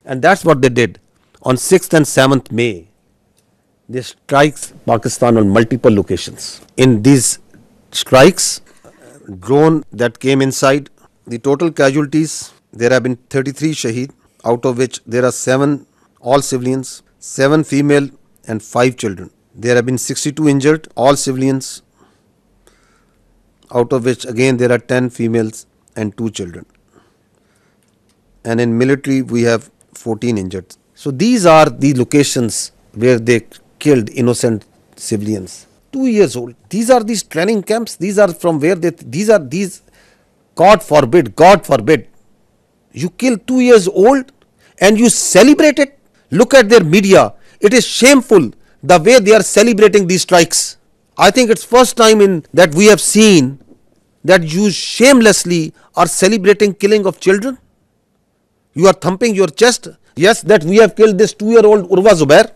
And that's what they did. On 6th and 7th May, they strikes Pakistan on multiple locations. In these strikes, drone that came inside, the total casualties, there have been 33 Shahid, out of which there are 7 all civilians, 7 female and 5 children. There have been 62 injured, all civilians, out of which again there are 10 females and 2 children. And in military we have 14 injured. So these are the locations where they killed innocent civilians. 2 years old. These are these training camps. These are from where these, God forbid, you kill 2 years old and you celebrate it. Look at their media. It is shameful the way they are celebrating these strikes. I think it's first time in that we have seen that you shamelessly are celebrating killing of children. You are thumping your chest. Yes, that we have killed this 2-year-old Urwa Zubair.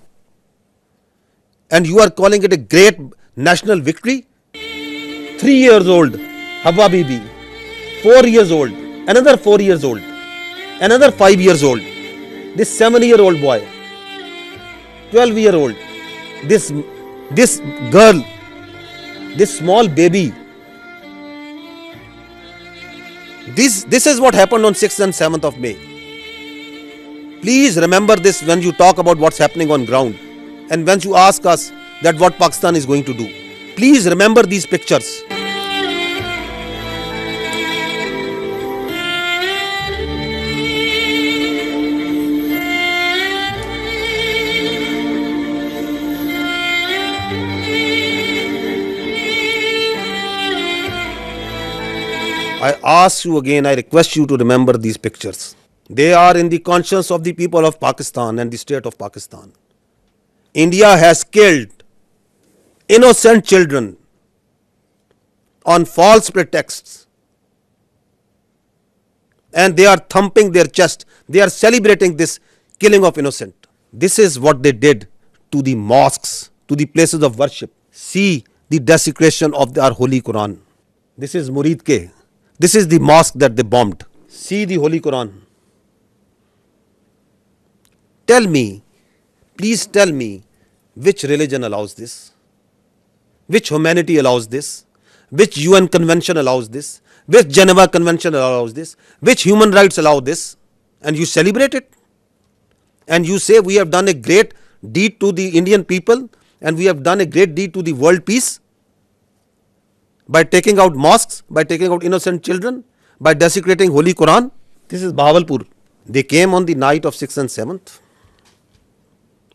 And you are calling it a great national victory. 3 years old Hawa Bibi. 4 years old. Another 4 years old. Another 5 years old. This 7-year-old boy. 12-year-old. This girl. This small baby. This is what happened on 6th and 7th of May. Please remember this when you talk about what's happening on ground and when you ask us that what Pakistan is going to do. Please remember these pictures. I ask you again, I request you to remember these pictures. They are in the conscience of the people of Pakistan and the state of Pakistan. India has killed innocent children on false pretexts. And they are thumping their chest. They are celebrating this killing of innocent. This is what they did to the mosques, to the places of worship. See the desecration of our Holy Quran. This is Murid Ke. This is the mosque that they bombed. See the Holy Quran. Tell me, please tell me, which religion allows this? Which humanity allows this? Which UN convention allows this? Which Geneva Convention allows this? Which human rights allow this? And you celebrate it? And you say we have done a great deed to the Indian people and we have done a great deed to the world peace? By taking out mosques, by taking out innocent children, by desecrating Holy Quran. This is Bahawalpur. They came on the night of 6th and 7th.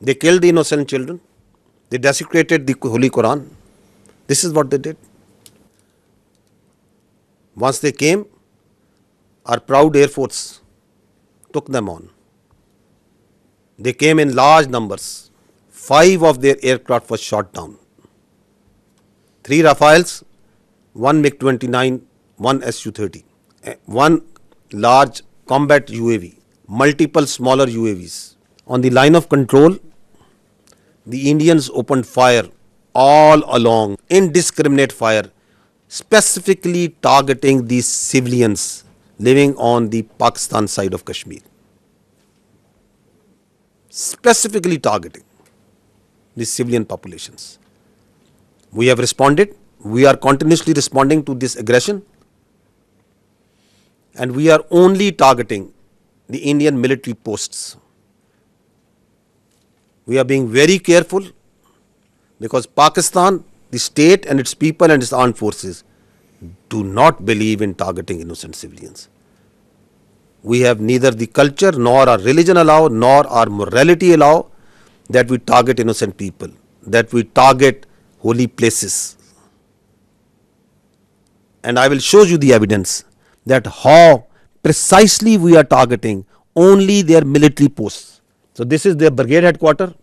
They killed the innocent children. They desecrated the Holy Quran. This is what they did. Once they came, our proud Air Force took them on. They came in large numbers. 5 of their aircraft was shot down. 3 Rafales, 1 MiG-29, 1 Su-30, 1 large combat UAV, multiple smaller UAVs. On the line of control, the Indians opened fire all along, indiscriminate fire, specifically targeting the civilians living on the Pakistan side of Kashmir. Specifically targeting the civilian populations. We have responded. We are continuously responding to this aggression. And we are only targeting the Indian military posts. We are being very careful because Pakistan, the state and its people and its armed forces do not believe in targeting innocent civilians. We have neither the culture nor our religion allow nor our morality allow that we target innocent people, that we target holy places. And I will show you the evidence that how precisely we are targeting only their military posts. So this is their brigade headquarters.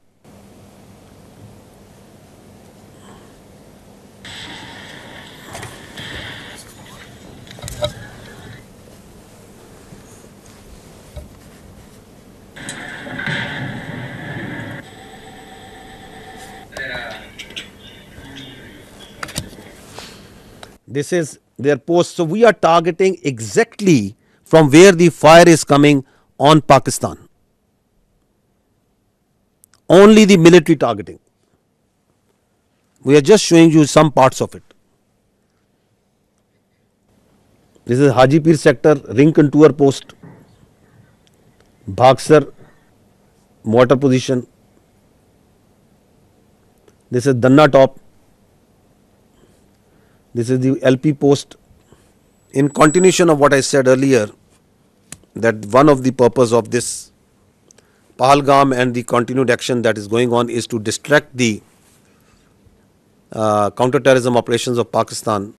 This is their post. So we are targeting exactly from where the fire is coming on Pakistan. only the military targeting. We are just showing you some parts of it. This is Hajipir sector, ring contour post, Bhagsar mortar position. This is Danna top. This is the LP post. In continuation of what I said earlier, that one of the purpose of this Pahalgam and the continued action that is going on is to distract the counter-terrorism operations of Pakistan